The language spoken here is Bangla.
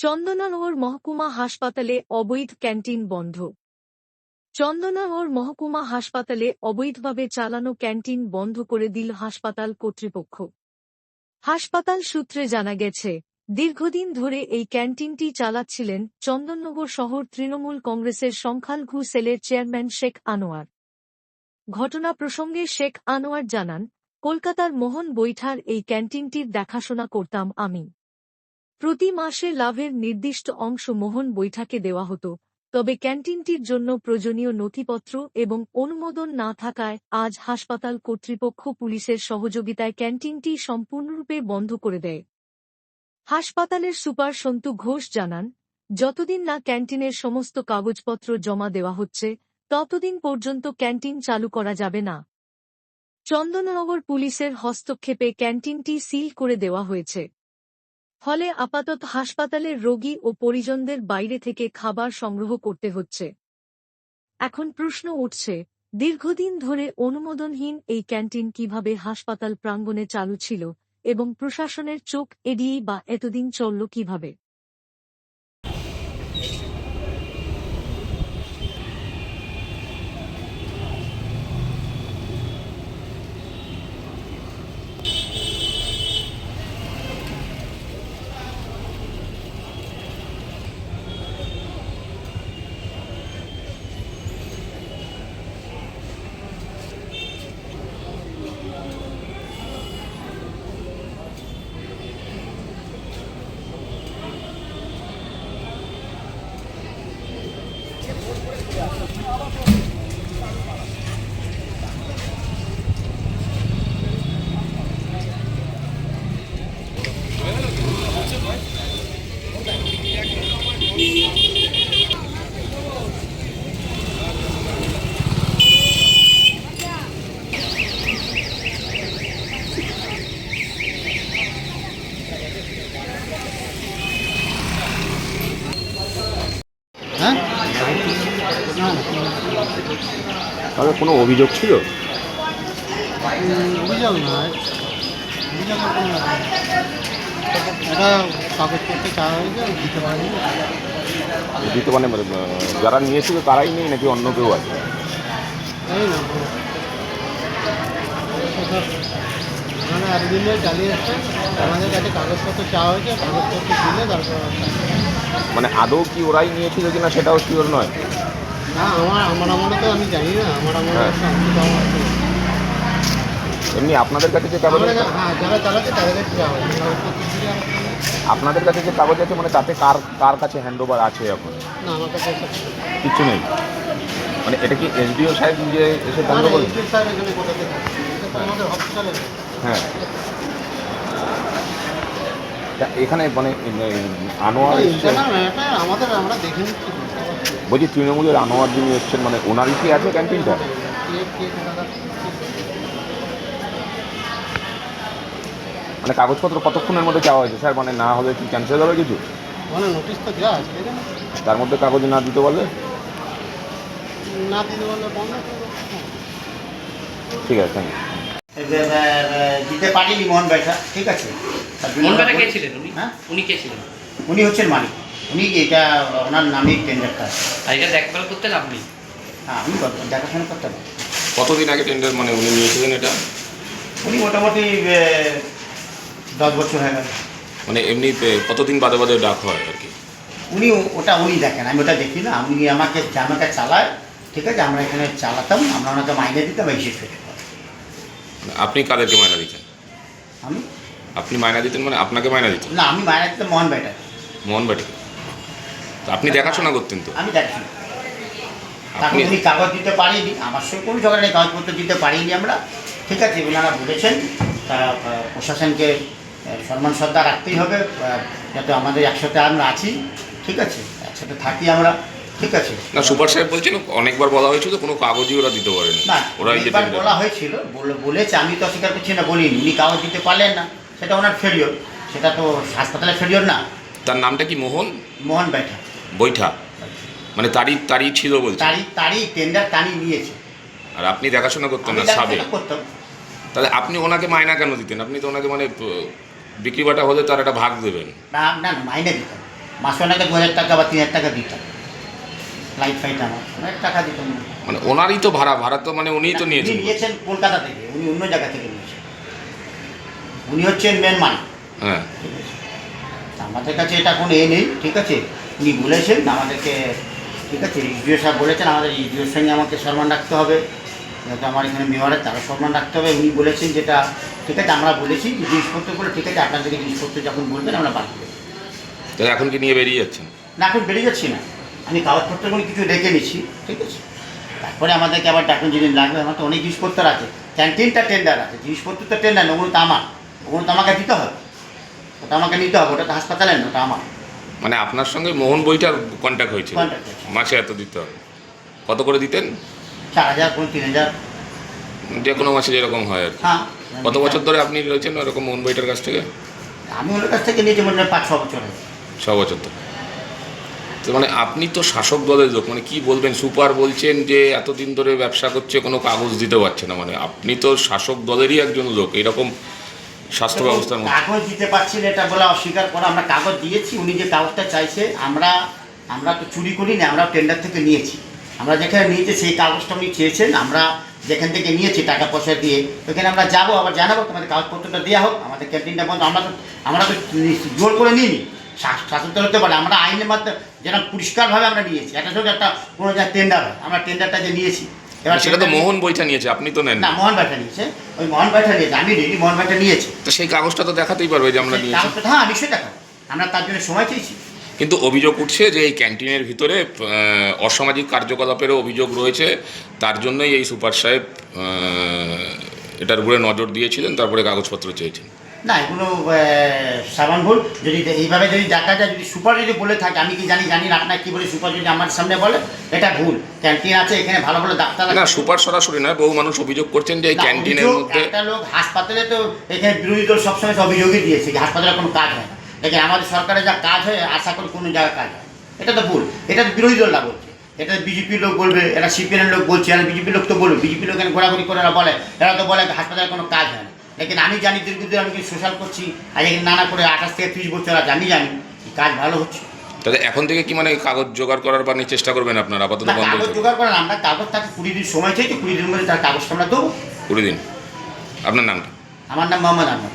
চন্দননগর মহকুমা হাসপাতালে অবৈধ ক্যান্টিন বন্ধ। চন্দননগর মহকুমা হাসপাতালে অবৈধভাবে চালানো ক্যান্টিন বন্ধ করে দিল হাসপাতাল কর্তৃপক্ষ। হাসপাতাল সূত্রে জানা গেছে, দীর্ঘদিন ধরে এই ক্যান্টিনটি চালাচ্ছিলেন চন্দননগর শহর তৃণমূল কংগ্রেসের সংখ্যালঘু সেলের চেয়ারম্যান শেখ আনোয়ার। ঘটনা প্রসঙ্গে শেখ আনোয়ার জানান, কলকাতার মোহন বৈঠার এই ক্যান্টিনটির দেখাশোনা করতাম আমি। প্রতি মাসে লাভের নির্দিষ্ট অংশ মোহন বৈঠাকে দেওয়া হতো, তবে ক্যান্টিনটির জন্য প্রয়োজনীয় নথিপত্র এবং অনুমোদন না থাকায় আজ হাসপাতাল কর্তৃপক্ষ পুলিশের সহযোগিতায় ক্যান্টিনটি সম্পূর্ণরূপে বন্ধ করে দেয়। হাসপাতালের সুপার সন্তু ঘোষ জানান, যতদিন না ক্যান্টিনের সমস্ত কাগজপত্র জমা দেওয়া হচ্ছে, ততদিন পর্যন্ত ক্যান্টিন চালু করা যাবে না। চন্দননগর পুলিশের হস্তক্ষেপে ক্যান্টিনটি সিল করে দেওয়া হয়েছে। ফলে আপাতত হাসপাতালের রোগী ও পরিজনদের বাইরে থেকে খাবার সংগ্রহ করতে হচ্ছে। এখন প্রশ্ন উঠছে, দীর্ঘদিন ধরে অনুমোদনহীন এই ক্যান্টিন কিভাবে হাসপাতাল প্রাঙ্গণে চালু ছিল এবং প্রশাসনের চোখ এড়িয়েই বা এতদিন চলল কিভাবে? হ্যাঁ, তাহলে কোনো অভিযোগ ছিল? অভিযোগ নয়, অভিযোগের কোনো ব্যাপার না। এটা কাগজপত্র চাওয়া হয়েছে, দিতে পারিনি। দিতে মানে যারা নিয়েছিল তারাই নেই নাকি অন্য কেউ আছে? এই না, ওখানে এতদিন ধরে চালিয়ে এসছে, আমাদের কাছে কাগজপত্র চাওয়া হয়েছে, কাগজপত্র দিলে তারপর। মানে আদৌ কি ওরাই নিয়েছিল কিনা সেটাও শিওর নয়? না, আমার আমলে তো আমি জানি না, আমার আমলে একটা অংশ আমার আছে। এমনি আপনাদের কাছে যে কাগজ আছে, হ্যাঁ, যারা চালাচ্ছে তাদের কাছে যাওয়া হয়েছে, কাগজপত্র দিয়ে আপনাদের কাছে যে কাগজ আছে মানে তাতে কার কার কাছে হ্যান্ড ওভার আছে এখন? না, আমার কাছে কিচ্ছু নেই। মানে এটা কি এসডিও সাহেব নিজে এসে বন্ধ করে? স্যার এখানে কোথাতে আমাদের হসপিটালে। হ্যাঁ, এখানে মানে আনোয়ার আমাদের আমরা দেখে নিচ্ছি। বলছি তৃণমূলের আনোয়ার যিনি এসছেন, মানে ওনারই কি আছে ক্যান্টিনটা? মানে কাগজপত্র কতক্ষণের মধ্যে চাওয়া হয়েছে স্যার? মানে না হলে কি ক্যান্সেল হবে কিছু? মানে নোটিশ তো দেওয়া আছে, তার মধ্যে কাগজ না দিতে পারলে? না দিতে পারলে বন্ধ। ঠিক আছে, থ্যাংক ইউ। দিতে পারিনি মোহন ভাইটা, ঠিক আছে। মোহন ভাইটা কে ছিলেন উনি? হ্যাঁ, উনি কে ছিলেন? উনি হচ্ছেন মালিক, উনি এটা ওনার নামেই টেন্ডারটা। আর এটা দেখভাল করতেন আপনি? হ্যাঁ, আমি দেখাশোনা করতে পারি। কতদিন আগে টেন্ডার মানে উনি নিয়েছিলেন এটা? উনি মোটামুটি 10 বছর হয়ে গেল। মানে এমনি কতদিন বাদে বাদে ডাক হয় আর কি? উনি উনি দেখেন, আমি ওটা দেখি না। উনি আমাকে চালায়, ঠিক আছে। আমরা এখানে চালাতাম, আমরা ওনাকে মাইনে দিতাম, এই শেষ হয়ে। আপনি কাদেরকে মায়না দিতেন? আমি আপনি মায়না দিতেন মানে আপনাকে মায়না দিতেন? না, আমি মাইনে দিতাম মোহন ভাইটা। মোহন বাটিকে তো আপনি দেখাশোনা করতেন তো? আমি দেখাশোনা। তারপর আপনি উনি কাগজ দিতে পারিনি, আমার সঙ্গে কোনো ঝগড়া নেই, কাগজপত্র দিতে পারিনি আমরা, ঠিক আছে। ওনারা বলেছেন তা প্রশাসনকে সম্মান শ্রদ্ধা রাখতেই হবে, যাতে আমাদের একসাথে আমরা আছি, ঠিক আছে, একসাথে থাকি আমরা, ঠিক আছে। না, সুপার সাহেব বলছেন অনেকবার বলা হয়েছিল কোনো কাগজই ওরা দিতে পারেনি। না, ওরা অনেকবার বলা হয়েছিল, বলেছে, আমি তো অস্বীকার করছি না, বলিনি। উনি কাগজ দিতে পারলেন না, সেটা ওনার ফেলিওর, সেটা তো হাসপাতালের ফেলিওর না। তার নামটা কি? মোহন বৈঠা। বৈঠা মানে তারই ছিল বলছে? তারই টেন্ডার তারই নিয়েছে। আর আপনি দেখাশোনা করতেন না? সাবে করতাম। তাহলে আপনি ওনাকে মায়না কেন দিতেন? আপনি তো ওনাকে মানে বিক্রি বাটা হলে তার একটা ভাগ দেবেন। না না, মাইনে দিতাম, মাসে ওনাকে 2000 টাকা বা 3000 টাকা দিতাম, লাইট ফাইট আমার অনেক টাকা দিতাম। মানে ওনারই তো ভাড়া তো মানে উনিই তো উনি নিয়েছেন। নিয়েছেন কলকাতা থেকে, উনি অন্য জায়গা থেকে নিয়েছেন, উনি হচ্ছেন মেন মালিক। হ্যাঁ, ঠিক আছে, আমাদের কাছে এটা কোনো নেই। ঠিক আছে, উনি বলেছেন আমাদেরকে, ঠিক আছে, ইডিও সাহেব বলেছেন আমাদের ইডিওর সঙ্গে আমাকে সম্মান রাখতে হবে, যাতে আমার এখানে মেয়রের তারা সম্মান রাখতে হবে। উনি বলেছেন যেটা, ঠিক আছে, আমরা বলেছি যে জিনিসপত্রগুলো, ঠিক আছে, আপনাদেরকে জিনিসপত্র যখন বলবেন আমরা বাড়ি দেবো। তাহলে এখন কি নিয়ে বেরিয়ে যাচ্ছেন? না, এখন বেরিয়ে যাচ্ছি না, আমি কাগজপত্রগুলো কিছু রেখে নিচ্ছি। ঠিক আছে, তারপরে আমাদেরকে আবার ডাকুন যেদিন লাগবে। আমার তো অনেক জিনিসপত্র আছে, ক্যান্টিনটা টেন্ডার আছে, জিনিসপত্র তো টেন্ডার না, ওগুলো তো আমার, ওগুলো তো আমাকে দিতে হবে, ওটা আমাকে নিতে হবে, ওটা তো হাসপাতালের না, ওটা আমার। মানে আপনার সঙ্গে মোহন বইটার কন্ট্যাক্ট হয়েছিল, Contact হয়েছে। মাসে এত দিতে হবে। কত করে দিতেন? 4000 কোনো 3000। যে কোনো মাসে যেরকম হয় আর কি। হ্যাঁ। কত বছর ধরে আপনি রয়েছেন ওরকম মোহন বইটার কাছ থেকে? আমি ওনার কাছ থেকে নিয়েছি মনে হয় 5-6 বছর হবে। 6 বছর ধরে। তো মানে আপনি তো শাসক দলের লোক, মানে কি বলবেন? সুপার বলছেন যে এতদিন ধরে ব্যবসা করছে, কোনো কাগজ দিতে পারছে না, মানে আপনি তো শাসক দলেরই একজন লোক, এরকম স্বাস্থ্য ব্যবস্থার মধ্যে। কাগজ দিতে পারছি না এটা বলে অস্বীকার করা, আমরা কাগজ দিয়েছি। উনি যে কাগজটা চাইছে, আমরা তো চুরি করি না, আমরা টেন্ডার থেকে নিয়েছি। আমরা যেখানে নিয়েছি সেই কাগজটা উনি চেয়েছেন, আমরা যেখান থেকে নিয়েছি টাকা পয়সা দিয়ে, ওখানে আমরা যাবো, আবার জানাবো তোমাদের কাগজপত্রটা দেওয়া হোক, আমাদের ক্যান্টিনটা বন্ধ। আমরা তো জোর করে নিইনি, শাসক দল হতে পারে, আমরা আইনের মাধ্যমে যেন পরিষ্কারভাবে আমরা নিয়েছি। একটা সঙ্গে একটা কোনো যা টেন্ডার হয়, আমরা টেন্ডারটা যে নিয়েছি। এবার সেটা তো মোহন বইটা নিয়েছে, আপনি তো নেন না, মোহন ভাইটা নিয়েছে, ওই মোহন ভাইটা নিয়েছে, আমি নিইনি, মোহন ভাইটা নিয়েছে। তো সেই কাগজটা তো দেখাতেই পারবে যে আমরা নিয়েছি। কাগজটা, হ্যাঁ, নিশ্চয়ই টাকা, আমরা তার জন্য সময় চেয়েছি। কিন্তু অভিযোগ উঠছে যে এই ক্যান্টিনের ভিতরে অসামাজিক কার্যকলাপেরও অভিযোগ রয়েছে, তার জন্যই এই সুপার সাহেব এটার উপরে নজর দিয়েছিলেন, তারপরে কাগজপত্র চেয়েছেন। না, এগুলো সাবান ভুল। যদি এইভাবে যদি দেখা যায়, যদি সুপার যদি বলে থাকে, আমি কি জানি না, আপনার কি বলে, সুপার যদি আমার সামনে বলে এটা ভুল। ক্যান্টিন আছে, এখানে ভালো ভালো ডাক্তার না, আছে। সুপার সরাসরি নয়, বহু মানুষ অভিযোগ করছেন যে এই না, ক্যান্টিনের অভিযোগ, মধ্যে একটা লোক হাসপাতালে তো এখানে বিরোধী দল সবসময় অভিযোগই দিয়েছে যে হাসপাতালে কোনো কাজ হয় না, দেখেন আমাদের সরকারে যা কাজ হয় আশা করি কোনো জায়গায় কাজ হয়। এটা তো ভুল, এটা তো বিরোধী দলরা বলছে, এটা বিজেপির লোক বলবে, এটা সিপিএমের লোক বলছে, আর বিজেপির লোক তো বলবে, বিজেপির লোক এখানে ঘোরাঘুরি করে এরা বলে, এরা তো বলে হাসপাতালে কোনো কাজ হয় না। লেকিন আমি জানি দীর্ঘদিন আমি সোশ্যাল করছি, আর এখানে নানা করে 28 থেকে 30 বছর আছে, আমি জানি কাজ ভালো হচ্ছে। তাহলে এখন থেকে কি মানে কাগজ জোগাড় করার বা চেষ্টা করবেন আপনারা? আপাতত না, বন্ধ কাগজ হয়েছে জোগাড় করেন, আমরা কাগজ তাকে 20 দিন সময় চাইছি, 20 দিনের মধ্যে তার কাগজটা আমরা দেবো। 20 দিন। আপনার নামটা? আমার নাম মোহাম্মদ আহমদ।